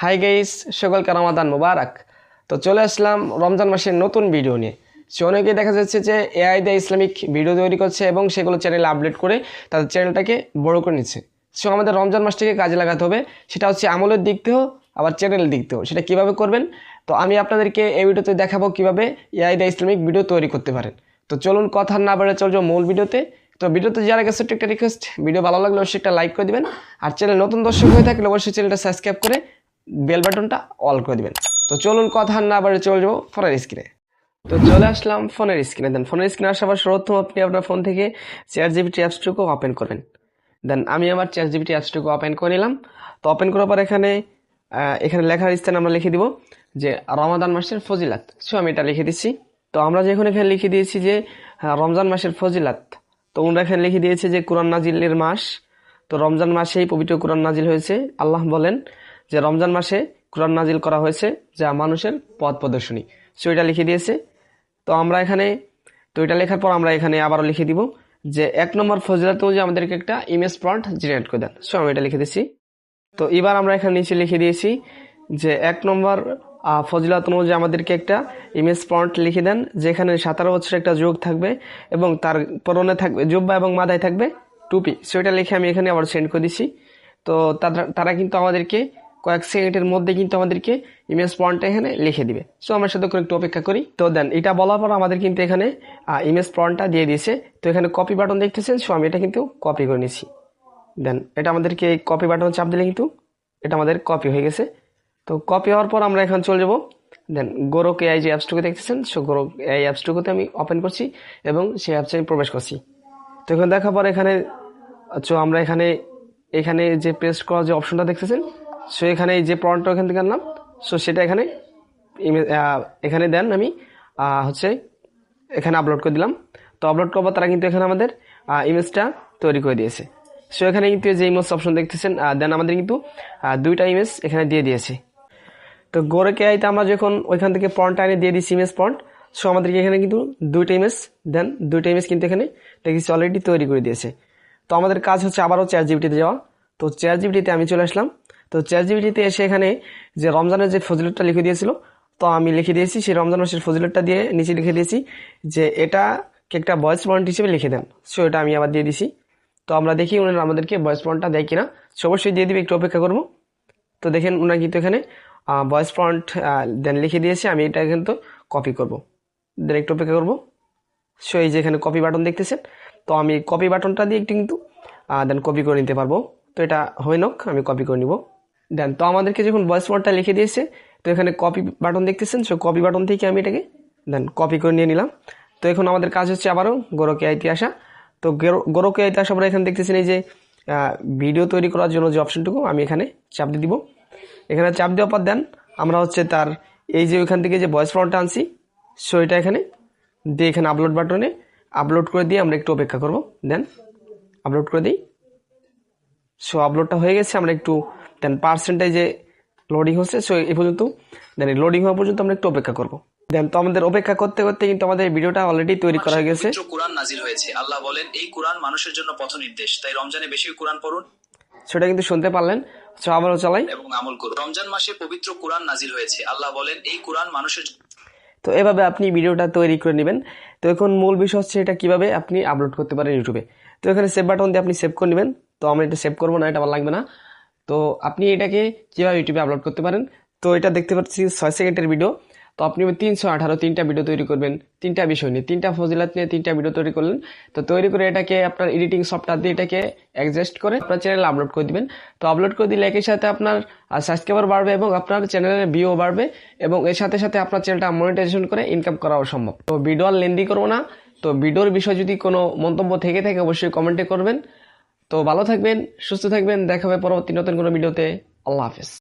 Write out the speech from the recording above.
Hi guys, সকলকে রমাদান মুবারক। তো চলে আসলাম রমজান মাসের নতুন ভিডিও নিয়ে। সে অনেকেই দেখা যাচ্ছে যে এআই দিয়ে ইসলামিক ভিডিও তৈরি করছে এবং সেগুলো চ্যানেলে আপলোড করে তাদের চ্যানেলটাকে বড় করে নিচ্ছে। সো আমাদের রমজান মাসটাকে কাজে লাগাতে হবে, সেটা হচ্ছে আমলের দিক থেকেও আবার চ্যানেলের দিক থেকেও। সেটা কীভাবে করবেন তো আমি আপনাদেরকে এই ভিডিওতে দেখাবো কীভাবে এআই দিয়ে ইসলামিক ভিডিও তৈরি করতে পারেন। তো চলুন কথা না বেড়ে চলছো মূল ভিডিওতে। তো ভিডিওতে যারা গেছে একটা রিকোয়েস্ট, ভিডিও ভালো লাগলে অবশ্যই একটা লাইক করে দিবেন, আর চ্যানেল নতুন দর্শক হয়ে থাকলে অবশ্যই চ্যানেলটা সাবস্ক্রাইব করে বেল বাটনটা অল করে দিবেন। তো চলুন কথা না বাড়ে চলে যাবো ফোনের স্ক্রিনে। তো চলে আসলাম ফোনের স্ক্রিনে। দেন ফোনের স্ক্রিনে আসার পর সর্বপ্রথম আপনি আপনার ফোন থেকে ChatGPT অ্যাপসটুকু ওপেন করবেন। দেন আমি আমার ChatGPT অ্যাপসটুকু ওপেন করে নিলাম। তো ওপেন করার পর এখানে লেখার স্থানে আমরা লিখে দিব যে রমাদান মাসের ফজিলাত। সো আমি এটা লিখে দিচ্ছি। তো আমরা যখন এখানে লিখে দিয়েছি যে রমজান মাসের ফজিলাত, তো আমরা এখানে লিখে দিয়েছি যে কোরআন নাজিলের মাস। তো রমজান মাসেই পবিত্র কোরআন নাজিল হয়েছে। আল্লাহ বলেন যে রমজান মাসে কোরআন নাজিল করা হয়েছে যা মানুষের পথ প্রদর্শনী। সো এটা লিখে দিয়েছে। তো আমরা এখানে এটা লেখার পর আমরা এখানে আবারও লিখে দিব যে 1 নম্বর ফজিলাত অনুযায়ী আমাদেরকে একটা ইমেজ প্রম্পট জেনারেট করে দেন। সো আমি এটা লিখে দিচ্ছি। তো এবার আমরা এখানে নিচে লিখে দিয়েছি যে 1 নম্বর ফজিলাত অনুযায়ী আমাদেরকে একটা ইমেজ প্রম্পট লিখে দেন, যেখানে 17 বছর একটা যোগ থাকবে এবং তার পরনে থাকবে জুব্বা এবং মাথায় থাকবে টুপি। সো এটা লিখে আমি এখানে আবার সেন্ড করে দিচ্ছি। তো তারা কিন্তু আমাদেরকে কয়েক সেকেন্ডের মধ্যে কিন্তু আমাদেরকে ইমেজ প্রম্পটটা এখানে লিখে দিবে। সো আমরা সাথে করে একটু অপেক্ষা করি। তো দেন এটা বলার পর আমাদের কিন্তু এখানে ইমেজ প্রম্পটটা দিয়ে দিয়েছে। তো এখানে কপি বাটন দেখতেছেন। সো আমি এটা কিন্তু কপি করে নিচ্ছি। দেন এটা আমাদেরকে কপি বাটন চাপ দিলে কিন্তু এটা আমাদের কপি হয়ে গেছে। তো কপি হওয়ার পর আমরা এখন চলে যাব দেন গোরক এআই যে অ্যাপসটুকু দেখতেছেন। সো গোরক এআই অ্যাপসটুকুতে আমি ওপেন করছি এবং সেই অ্যাপসে আমি প্রবেশ করছি। তো এখানে দেখার পর এখানে আমরা এখানে যে পেস্ট করার যে অপশনটা দেখতেছেন, সো এখানে যে প্রম্পটটা এখান থেকে আনলাম, সো সেটা এখানে দেন আমি এখানে আপলোড করে দিলাম। তো আপলোড করবো তারা কিন্তু এখানে আমাদের ইমেজটা তৈরি করে দিয়েছে। সো এখানে কিন্তু যে ইমেজ অপশন দেখতেছেন দেন আমাদের কিন্তু 2টা ইমেজ এখানে দিয়ে দিয়েছে। তো গোরক এআইতে আমরা যখন ওইখান থেকে প্রম্পটটা এনে দিয়ে দিচ্ছি ইমেজ প্রম্পট, সো আমাদেরকে এখানে কিন্তু 2টা ইমেজ কিন্তু এখানে দেখেছি অলরেডি তৈরি করে দিয়েছে। তো আমাদের কাজ হচ্ছে আবারও ChatGPTতে যাওয়া। তো ChatGPTতে আমি চলে আসলাম। তো ChatGPTতে এসে এখানে যে রমজানের যে ফজিলতটা লিখে দিয়েছিল, তো আমি লিখে দিয়েছি সেই রমজান মাসের ফজিলতটা দিয়ে নিচে লিখে দিয়েছি যে এটাকে একটা ভয়েস প্রম্পট হিসেবে লিখে দেন। সো এটা আমি আবার দিয়ে দিছি। তো আমরা দেখি উনি আমাদেরকে ভয়েস প্রম্পটটা দেয় কিনা। সো অবশ্যই দিয়ে দিবে, একটু অপেক্ষা করবো। তো দেখেন উনার কিন্তু এখানে ভয়েস প্রম্পট দেন লিখে দিয়েছে। আমি এটা কিন্তু কপি করব। দেন একটু অপেক্ষা করবো। সো এই যে এখানে কপি বাটন দেখতেছেন, তো আমি কপি বাটনটা দিয়ে একটু কিন্তু দেন কপি করে নিতে পারবো। তো এটা হয়ে নোক, আমি কপি করে নিব। দেন তো আমাদেরকে যখন ভয়েস প্রম্পটটা লিখে দিয়েছে, তো এখানে কপি বাটন দেখতেছেন। সো কপি বাটন থেকে আমি এটাকে দেন কপি করে নিয়ে নিলাম। তো এখন আমাদের কাজ হচ্ছে আবারও গোরক এআইতে আসা। তো গোরক এআইতে আসার পরে এখানে দেখতেছেন এই যে ভিডিও তৈরি করার জন্য যে অপশনটুকু আমি এখানে চাপ দিয়ে দিব। এখানে চাপ দেওয়ার পর দেন আমরা তার এই যে ওইখান থেকে যে ভয়েস প্রম্পটটা আনছি, সো এটা এখানে দিয়ে এখানে আপলোড বাটনে আপলোড করে দিয়ে আমরা একটু অপেক্ষা করব। দেন আপলোড করে দিই। সো আপলোডটা হয়ে গেছে। আমরা একটু দেন পার্সেন্টেজে লোডিং হচ্ছে। সো এই পর্যন্ত দেন লোডিং হওয়া পর্যন্ত আমরা একটু অপেক্ষা করব। দেন তো আমাদের অপেক্ষা করতে করতে কিন্তু আমাদের ভিডিওটা অলরেডি তৈরি করা হয়ে গেছে। কোরআন নাজিল হয়েছে। আল্লাহ বলেন এই কোরআন মানুষের জন্য পথ নির্দেশ, তাই রমজানে বেশি কোরআন পড়ুন। সেটা কিন্তু শুনতে পারলেন। সো আবারও চালাই এবং আমল করুন। রমজান মাসে পবিত্র কোরআন নাজিল হয়েছে। আল্লাহ বলেন এই কোরআন মানুষের। তো এভাবে আপনি ভিডিওটা তৈরি করে নেবেন। তো এখন মূল বিষয় হচ্ছে এটা কিভাবে আপনি আপলোড করতে পারেন ইউটিউবে। তো এখানে সেভ বাটন দিয়ে আপনি সেভ করে নেবেন। তো আমরা এটা সেভ করবো না, এটা আমার লাগবে না। তো আপনি এটাকে কীভাবে ইউটিউবে আপলোড করতে পারেন, তো এটা দেখতে পাচ্ছি 6 সেকেন্ডের ভিডিও। তো আপনি 318 3টা ভিডিও তৈরি করবেন, 3টা বিষয় নিয়ে, 3টা ফজিলাত নিয়ে 3টা ভিডিও তৈরি করলেন। তো তৈরি করে এটাকে আপনার এডিটিং সফটওয়্যার দিয়ে এটাকে অ্যাডজাস্ট করে আপনার চ্যানেলে আপলোড করে দিবেন। তো আপলোড করে দিলে একই সাথে আপনার সাবস্ক্রাইবার বাড়বে এবং আপনার চ্যানেলের ভিউ বাড়বে এবং এর সাথে সাথে আপনার চ্যানেলটা মনিটাইজেশন করে ইনকাম করাও সম্ভব। তো ভিডিও আর লেন্দি করবো না। তো ভিডিওর বিষয়ে যদি কোনো মন্তব্য থেকে থাকে অবশ্যই কমেন্টে করবেন। তো ভালো থাকবেন, সুস্থ থাকবেন, দেখা হবে পরবর্তী নতুন কোনো ভিডিওতে। আল্লাহ হাফেজ।